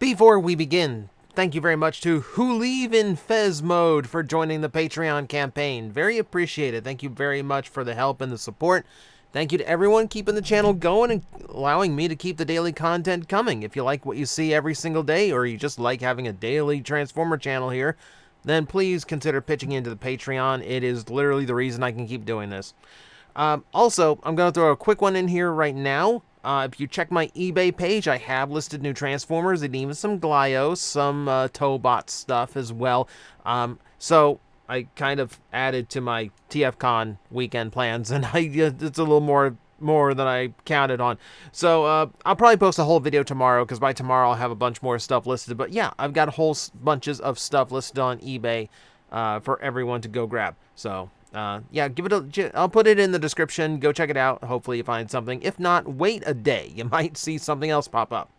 Before we begin, thank you very much to Who Leave in Fez Mode for joining the Patreon campaign. Very appreciated. Thank you very much for the help and the support. Thank you to everyone keeping the channel going and allowing me to keep the daily content coming. If you like what you see every single day, or you just like having a daily Transformer channel here, then please consider pitching into the Patreon. It is literally the reason I can keep doing this. Also, I'm going to throw a quick one in here right now. If you check my eBay page, I have listed new Transformers and even some Glyos, some Tobot stuff as well. So I kind of added to my TFCon weekend plans, and it's a little more than I counted on. So I'll probably post a whole video tomorrow, because by tomorrow I'll have a bunch more stuff listed. But yeah, I've got whole bunches of stuff listed on eBay for everyone to go grab. So yeah, I'll put it in the description. Go check it out. Hopefully you find something. If not, wait a day. You might see something else pop up.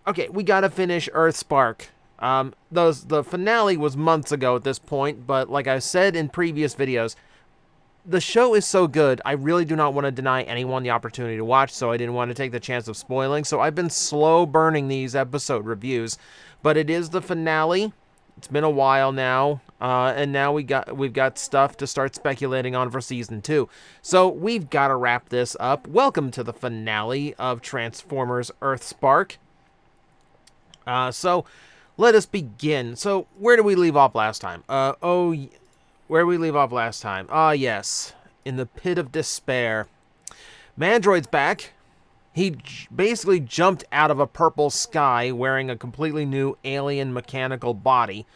Okay, we gotta finish Earthspark. The finale was months ago at this point, but like I said in previous videos, the show is so good, I really do not want to deny anyone the opportunity to watch, so I didn't want to take the chance of spoiling, so I've been slow burning these episode reviews, but it is the finale. It's been a while now, and now we've got stuff to start speculating on for Season 2. So we've got to wrap this up. Welcome to the finale of Transformers Earthspark. So let us begin. So where did we leave off last time? Where did we leave off last time? Yes, in the pit of despair. Mandroid's back. He basically jumped out of a purple sky wearing a completely new alien mechanical body.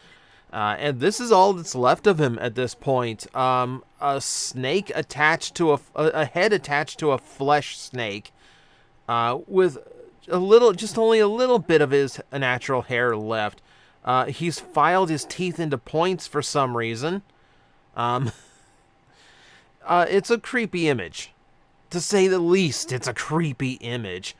And this is all that's left of him at this point. A snake attached to a head attached to a flesh snake, with just only a little bit of his natural hair left. He's filed his teeth into points for some reason. It's a creepy image. To say the least, it's a creepy image.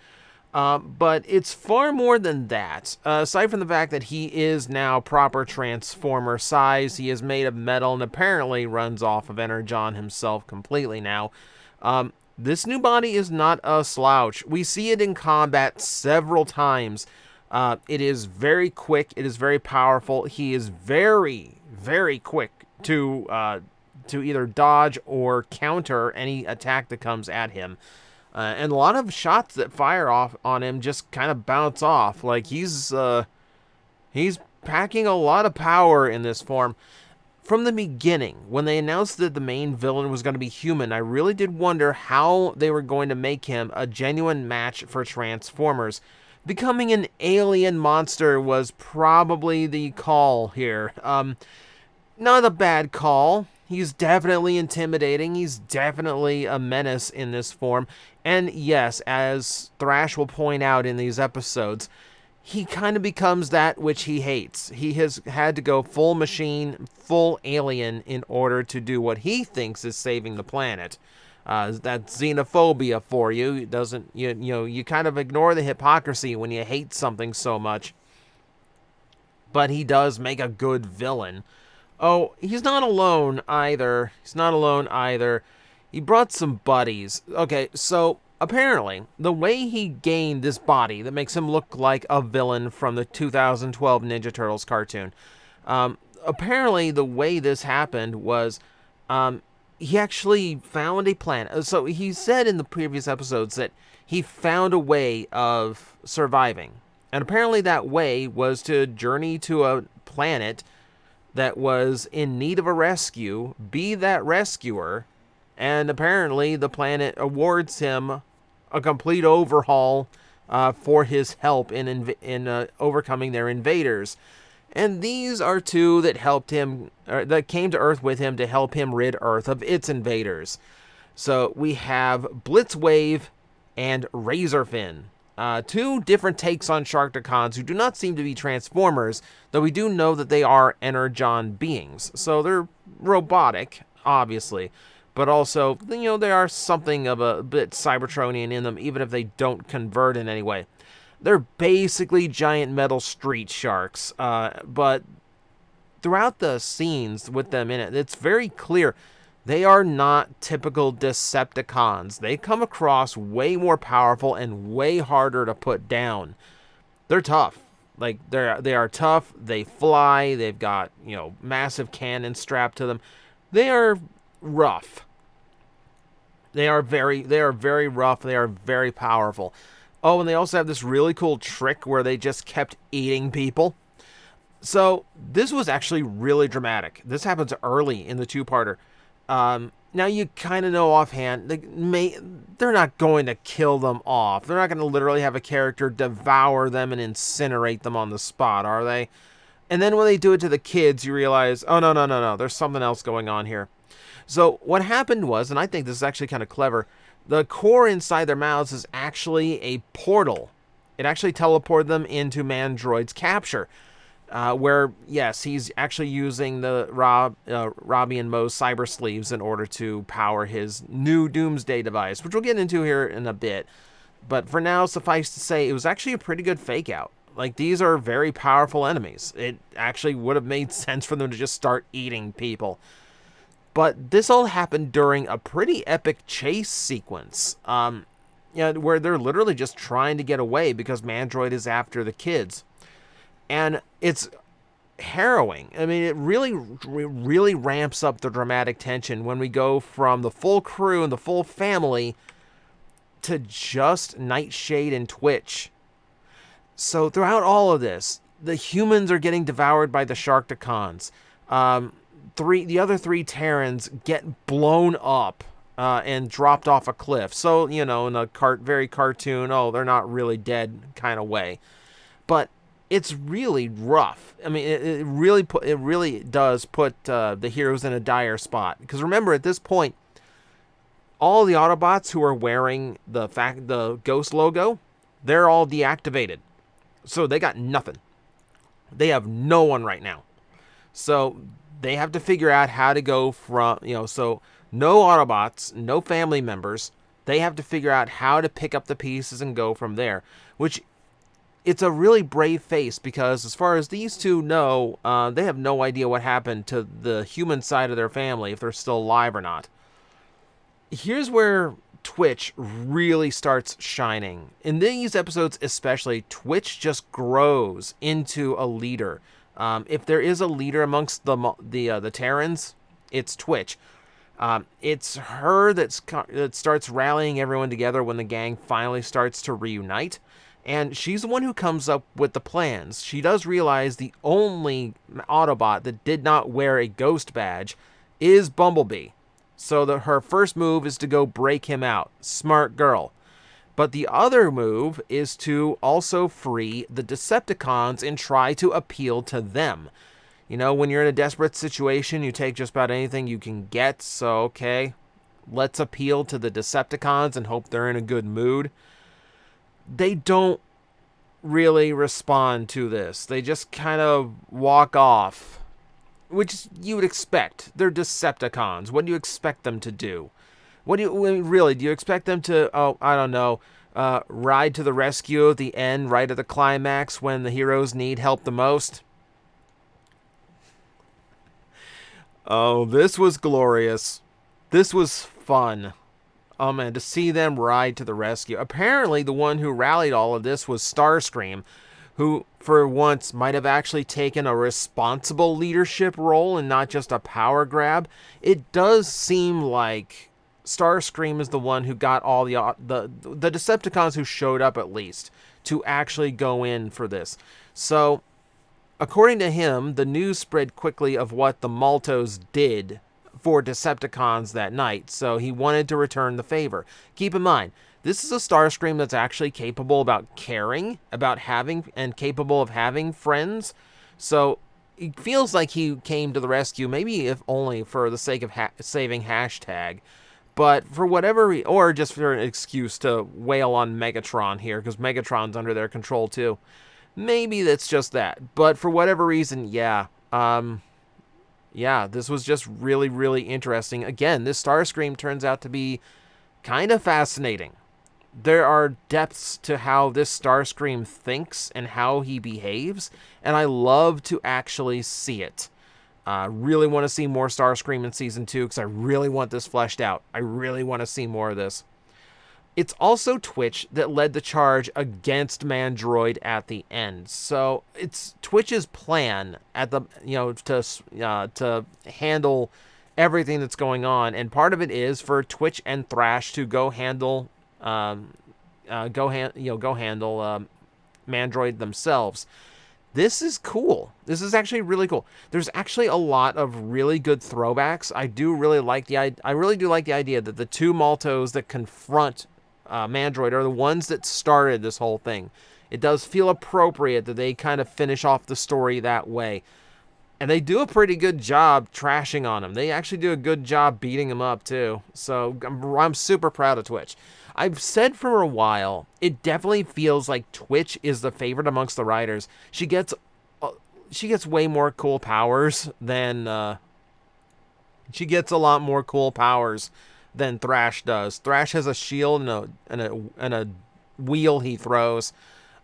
But it's far more than that. Aside from the fact that he is now proper Transformer size, he is made of metal and apparently runs off of Energon himself completely now. This new body is not a slouch. We see it in combat several times. It is very quick. It is very powerful. He is very, very quick to either dodge or counter any attack that comes at him. And a lot of shots that fire off on him just kind of bounce off. Like, he's packing a lot of power in this form. From the beginning, when they announced that the main villain was going to be human, I really did wonder how they were going to make him a genuine match for Transformers. Becoming an alien monster was probably the call here. Not a bad call. He's definitely intimidating. He's definitely a menace in this form. And yes, as Thrash will point out in these episodes, he kind of becomes that which he hates. He has had to go full machine, full alien in order to do what he thinks is saving the planet. That's xenophobia for you. It doesn't, you kind of ignore the hypocrisy when you hate something so much. But he does make a good villain. Oh, he's not alone either. He brought some buddies. Okay, so apparently, the way he gained this body that makes him look like a villain from the 2012 Ninja Turtles cartoon, apparently the way this happened was he actually found a planet. So he said in the previous episodes that he found a way of surviving. And apparently that way was to journey to a planet that was in need of a rescue, be that rescuer, and apparently the planet awards him a complete overhaul for his help in overcoming their invaders. And these are two that helped him, that came to Earth with him to help him rid Earth of its invaders. So we have Blitz Wave and Razorfin. Two different takes on Sharkticons who do not seem to be Transformers, though we do know that they are Energon beings. So they're robotic, obviously, but also, they are something of a bit Cybertronian in them, even if they don't convert in any way. They're basically giant metal street sharks, but throughout the scenes with them in it, it's very clear they are not typical Decepticons. They come across way more powerful and way harder to put down. They're tough. Like, they are tough, they fly, they've got, you know, massive cannons strapped to them. They are rough. They are very rough, they are very powerful. Oh, and they also have this really cool trick where they just kept eating people. So, this was actually really dramatic. This happens early in the two-parter. Now, you kind of know offhand, they're not going to kill them off. They're not going to literally have a character devour them and incinerate them on the spot, are they? And then when they do it to the kids, you realize, oh, no, there's something else going on here. So what happened was, and I think this is actually kind of clever, the core inside their mouths is actually a portal. It actually teleported them into Mandroid's capture. Where, yes, he's actually using the Robbie and Moe's cyber sleeves in order to power his new Doomsday device, which we'll get into here in a bit. But for now, suffice to say, it was actually a pretty good fake out. Like, these are very powerful enemies. It actually would have made sense for them to just start eating people. But this all happened during a pretty epic chase sequence, where they're literally just trying to get away because Mandroid is after the kids. And it's harrowing. I mean, it really ramps up the dramatic tension when we go from the full crew and the full family to just Nightshade and Twitch. So throughout all of this, the humans are getting devoured by the Sharktacons. The other three Terrans get blown up and dropped off a cliff. So, you know, in a very cartoon, oh, they're not really dead kind of way. But it's really rough. I mean, it really does put the heroes in a dire spot. Because remember, at this point, all the Autobots who are wearing the Ghost logo, they're all deactivated. So they got nothing. They have no one right now. So they have to figure out how to go from, so no Autobots, no family members. They have to figure out how to pick up the pieces and go from there, which it's a really brave face because as far as these two know, they have no idea what happened to the human side of their family, if they're still alive or not. Here's where Twitch really starts shining. In these episodes especially, Twitch just grows into a leader. If there is a leader amongst the Terrans, it's Twitch. It's her that starts rallying everyone together when the gang finally starts to reunite. And she's the one who comes up with the plans. She does realize the only Autobot that did not wear a ghost badge is Bumblebee. So her first move is to go break him out. Smart girl. But the other move is to also free the Decepticons and try to appeal to them. You know, when you're in a desperate situation, you take just about anything you can get. So, okay, let's appeal to the Decepticons and hope they're in a good mood. They don't really respond to this. They just kind of walk off, which you would expect. They're Decepticons. What do you expect them to do? Do you expect them to, ride to the rescue at the end, right at the climax when the heroes need help the most? Oh, this was glorious. This was fun. Oh man, to see them ride to the rescue. Apparently, the one who rallied all of this was Starscream, who, for once, might have actually taken a responsible leadership role and not just a power grab. It does seem like Starscream is the one who got all the Decepticons who showed up, at least, to actually go in for this. So, according to him, the news spread quickly of what the Maltos did for Decepticons that night, so he wanted to return the favor. Keep in mind, this is a Starscream that's actually capable about caring, about having, and capable of having friends, so it feels like he came to the rescue, maybe if only for the sake of saving hashtag, but for whatever, or just for an excuse to wail on Megatron here, because Megatron's under their control too. Maybe that's just that, but for whatever reason, yeah, this was just really, really interesting. Again, this Starscream turns out to be kind of fascinating. There are depths to how this Starscream thinks and how he behaves, and I love to actually see it. I really want to see more Starscream in Season 2 because I really want this fleshed out. I really want to see more of this. It's also Twitch that led the charge against Mandroid at the end. So it's Twitch's plan at the to handle everything that's going on, and part of it is for Twitch and Thrash to go handle Mandroid themselves. This is cool. This is actually really cool. There's actually a lot of really good throwbacks. I really do like the idea that the two Maltos that confront Mandroid are the ones that started this whole thing. It does feel appropriate that they kind of finish off the story that way. And they do a pretty good job trashing on him. They actually do a good job beating him up, too. So I'm super proud of Twitch. I've said for a while, it definitely feels like Twitch is the favorite amongst the writers. She gets way more cool powers than... she gets a lot more cool powers than Thrash does. Thrash has a shield and a wheel he throws.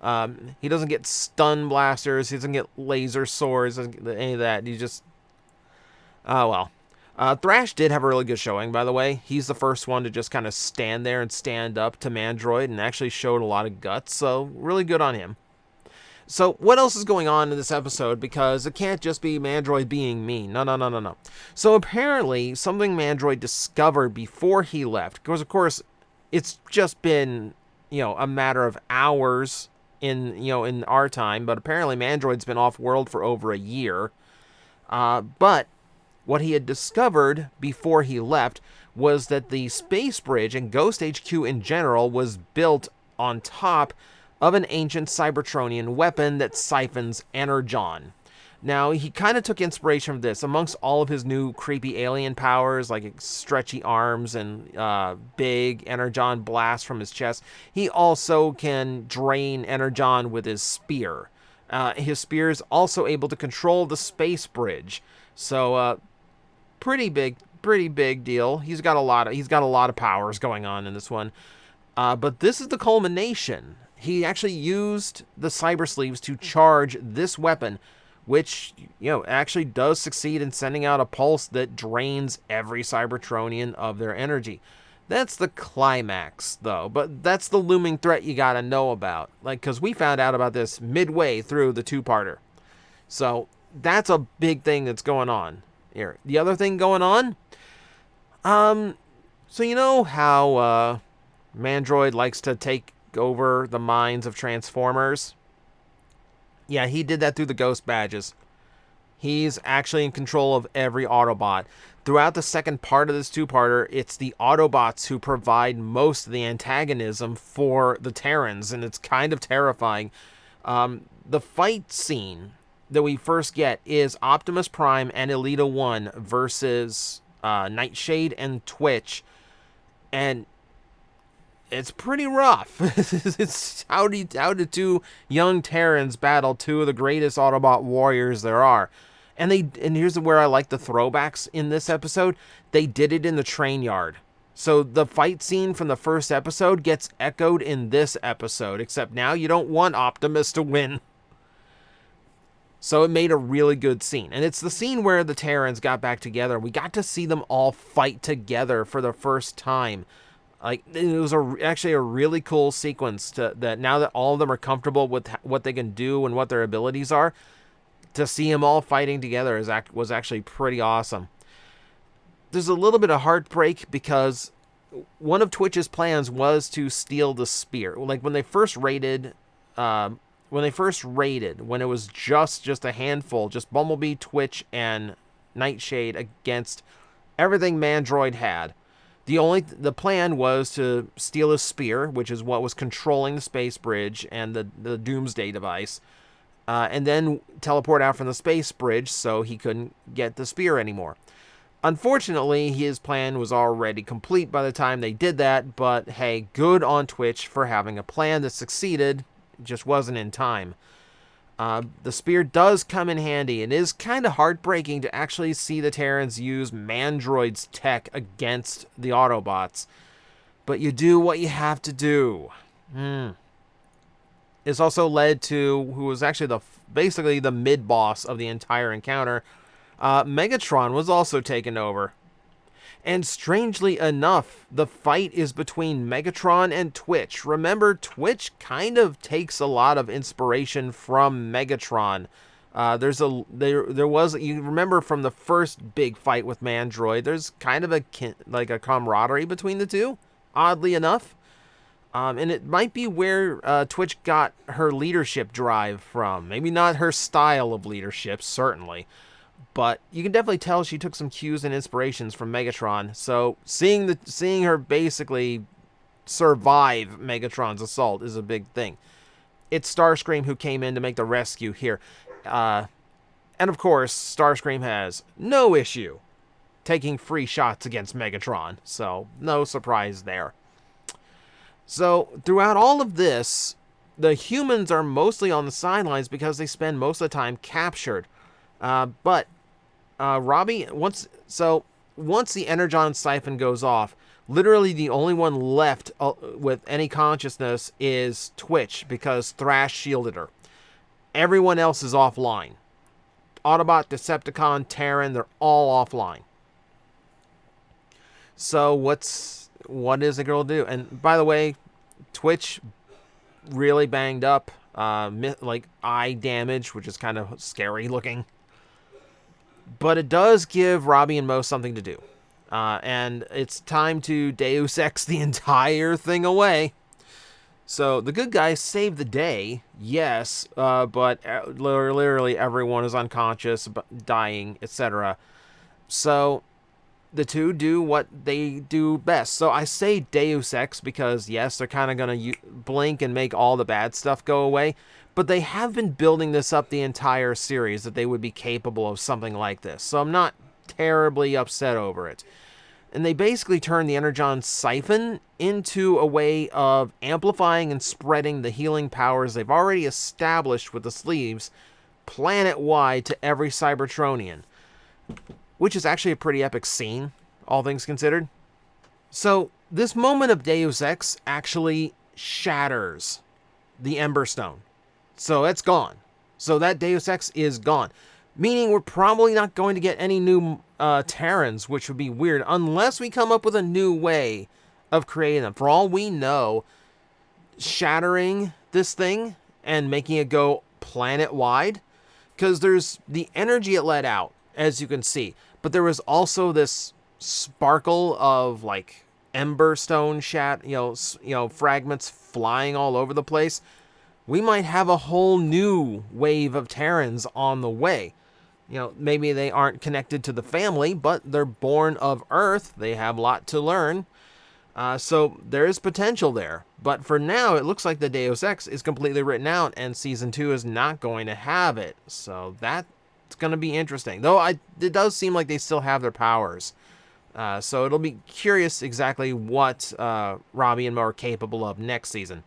He doesn't get stun blasters. He doesn't get laser swords. Doesn't get any of that. He just... oh, well. Thrash did have a really good showing, by the way. He's the first one to just kind of stand there and stand up to Mandroid and actually showed a lot of guts, so really good on him. So what else is going on in this episode? Because it can't just be Mandroid being mean. No. So apparently, something Mandroid discovered before he left, because of course, it's just been, a matter of hours in our time, but apparently Mandroid's been off-world for over a year. But what he had discovered before he left was that the space bridge and Ghost HQ in general was built on top of an ancient Cybertronian weapon that siphons energon. Now, he kind of took inspiration from this. Amongst all of his new creepy alien powers, like stretchy arms and big energon blast from his chest, he also can drain energon with his spear. His spear is also able to control the space bridge. So, pretty big deal. He's got a lot of powers going on in this one. But this is the culmination. He actually used the cyber sleeves to charge this weapon, which, actually does succeed in sending out a pulse that drains every Cybertronian of their energy. That's the climax, though, but that's the looming threat you gotta know about. Because we found out about this midway through the two-parter. So, that's a big thing that's going on here. The other thing going on? So you know how, Mandroid likes to take over the minds of Transformers? Yeah, he did that through the Ghost Badges. He's actually in control of every Autobot. Throughout the second part of this two-parter, it's the Autobots who provide most of the antagonism for the Terrans, and it's kind of terrifying. The fight scene that we first get is Optimus Prime and Elita 1 versus Nightshade and Twitch, and it's pretty rough. It's how did two young Terrans battle two of the greatest Autobot warriors there are. And here's where I like the throwbacks in this episode. They did it in the train yard. So the fight scene from the first episode gets echoed in this episode, except now you don't want Optimus to win. So it made a really good scene. And it's the scene where the Terrans got back together. We got to see them all fight together for the first time. It was actually a really cool sequence that now that all of them are comfortable with what they can do and what their abilities are, to see them all fighting together was actually pretty awesome. There's a little bit of heartbreak because one of Twitch's plans was to steal the spear. Like when they first raided, when it was just a handful, just Bumblebee, Twitch, and Nightshade against everything Mandroid had. The plan was to steal a spear, which is what was controlling the space bridge and the Doomsday device, and then teleport out from the space bridge so he couldn't get the spear anymore. Unfortunately, his plan was already complete by the time they did that, but hey, good on Twitch for having a plan that succeeded. It just wasn't in time. The spear does come in handy. It is kind of heartbreaking to actually see the Terrans use Mandroids Tech against the Autobots. But you do what you have to do. It's also led to who was actually basically the mid-boss of the entire encounter. Megatron was also taken over. And strangely enough, the fight is between Megatron and Twitch. Remember, Twitch kind of takes a lot of inspiration from Megatron. There was, you remember from the first big fight with Mandroid, there's kind of a camaraderie between the two, oddly enough. And it might be where Twitch got her leadership drive from. Maybe not her style of leadership, certainly. But you can definitely tell she took some cues and inspirations from Megatron. So seeing her basically survive Megatron's assault is a big thing. It's Starscream who came in to make the rescue here. And of course, Starscream has no issue taking free shots against Megatron. So no surprise there. So throughout all of this, the humans are mostly on the sidelines because they spend most of the time captured. But Robbie, once the Energon siphon goes off, literally the only one left with any consciousness is Twitch, because Thrash shielded her. Everyone else is offline. Autobot, Decepticon, Terran, they're all offline. So what is the girl do? And by the way, Twitch really banged up, like eye damage, which is kind of scary looking. But it does give Robbie and Mo something to do. And it's time to Deus Ex the entire thing away. So the good guys save the day, yes, but literally everyone is unconscious, dying, etc. So the two do what they do best. So I say Deus Ex because, yes, they're kind of going to blink and make all the bad stuff go away. But they have been building this up the entire series that they would be capable of something like this. So I'm not terribly upset over it. And they basically turn the Energon siphon into a way of amplifying and spreading the healing powers they've already established with the sleeves planet-wide to every Cybertronian. Which is actually a pretty epic scene, all things considered. So this moment of Deus Ex actually shatters the Ember Stone. So it's gone. So that Deus Ex is gone. Meaning we're probably not going to get any new Terrans, which would be weird, unless we come up with a new way of creating them. For all we know, shattering this thing and making it go planet-wide, because there's the energy it let out, as you can see, but there was also this sparkle of like Ember Stone fragments flying all over the place. We might have a whole new wave of Terrans on the way. Maybe they aren't connected to the family, but they're born of Earth. They have a lot to learn. So there is potential there. But for now, it looks like the Deus Ex is completely written out, and Season 2 is not going to have it. So that's going to be interesting. Though it does seem like they still have their powers. So it'll be curious exactly what Robbie and Mo are capable of next season.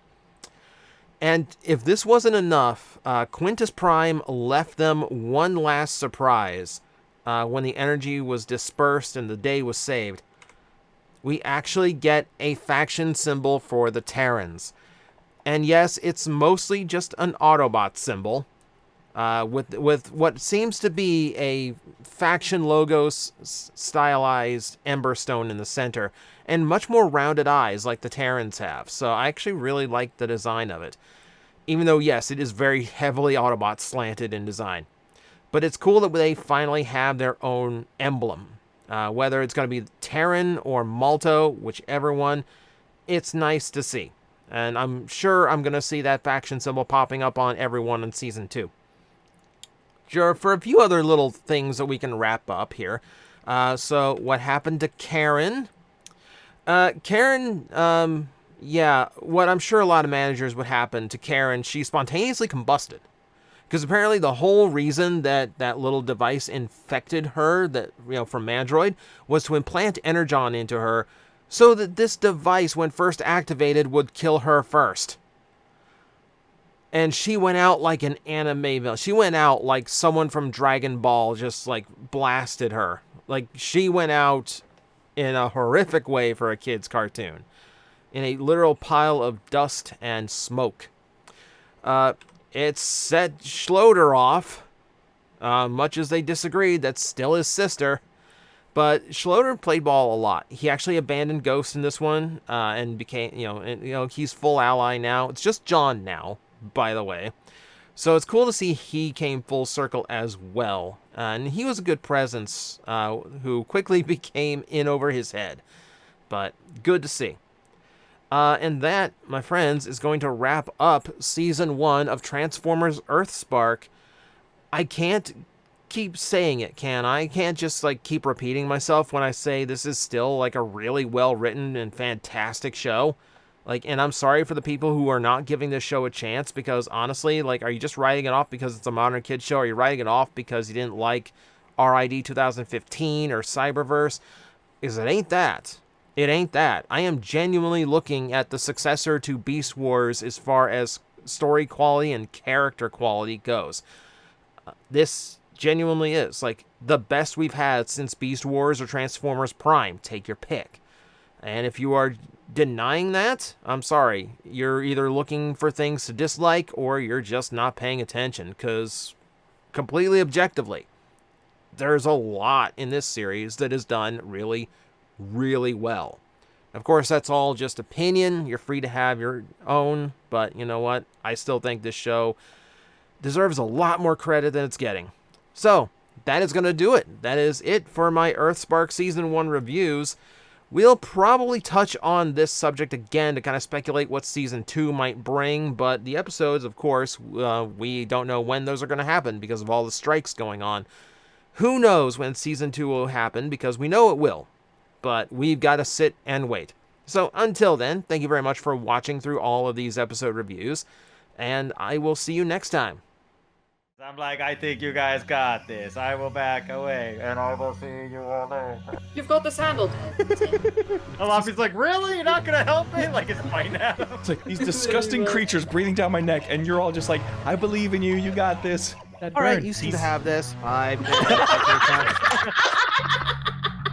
And if this wasn't enough, Quintus Prime left them one last surprise when the energy was dispersed and the day was saved. We actually get a faction symbol for the Terrans. And yes, it's mostly just an Autobot symbol with what seems to be a faction logos stylized Ember Stone in the center and much more rounded eyes like the Terrans have. So I actually really like the design of it. Even though, yes, it is very heavily Autobot slanted in design. But it's cool that they finally have their own emblem. Whether it's going to be Terran or Malto, whichever one, it's nice to see. And I'm sure I'm going to see that faction symbol popping up on everyone in Season 2. Sure, for a few other little things that we can wrap up here. So, what happened to Karen? Karen, yeah, what I'm sure a lot of managers would happen to Karen, she spontaneously combusted. Because apparently the whole reason that that little device infected her, from Mandroid, was to implant Energon into her, so that this device, when first activated, would kill her first. And she went out like an anime villain. She went out like someone from Dragon Ball just, blasted her. Like, she went out in a horrific way for a kid's cartoon. In a literal pile of dust and smoke. It set Schloeder off. Much as they disagreed, that's still his sister. But Schroeder played ball a lot. He actually abandoned Ghost in this one and became, he's full ally now. It's just John now, by the way. So it's cool to see he came full circle as well. And he was a good presence who quickly became in over his head. But good to see. And that, my friends, is going to wrap up Season 1 of Transformers Earthspark. I can't keep saying it, can I? I can't just, keep repeating myself when I say this is still, a really well-written and fantastic show. And I'm sorry for the people who are not giving this show a chance, because, honestly, are you just writing it off because it's a modern kid show? Are you writing it off because you didn't like RID 2015 or Cyberverse? Because it ain't that. It ain't that. I am genuinely looking at the successor to Beast Wars as far as story quality and character quality goes. This genuinely is, the best we've had since Beast Wars or Transformers Prime. Take your pick. And if you are denying that, I'm sorry. You're either looking for things to dislike or you're just not paying attention, because completely objectively, there's a lot in this series that is done really, really well. Of course, that's all just opinion. You're free to have your own, but you know what? I still think this show deserves a lot more credit than it's getting. So, that is going to do it. That is it for my Earthspark Season 1 reviews. We'll probably touch on this subject again to kind of speculate what Season 2 might bring, but the episodes, of course, we don't know when those are going to happen because of all the strikes going on. Who knows when Season 2 will happen, because we know it will, but we've got to sit and wait. So until then, thank you very much for watching through all of these episode reviews, and I will see you next time. I'm like, I think you guys got this. I will back away, and I will see you all later. You've got this handled. Alafi's like, really? You're not gonna help me? It's fine now. It's like these disgusting creatures breathing down my neck, and you're all just like, I believe in you. You got this. All right, you seem to have this. 5 minutes.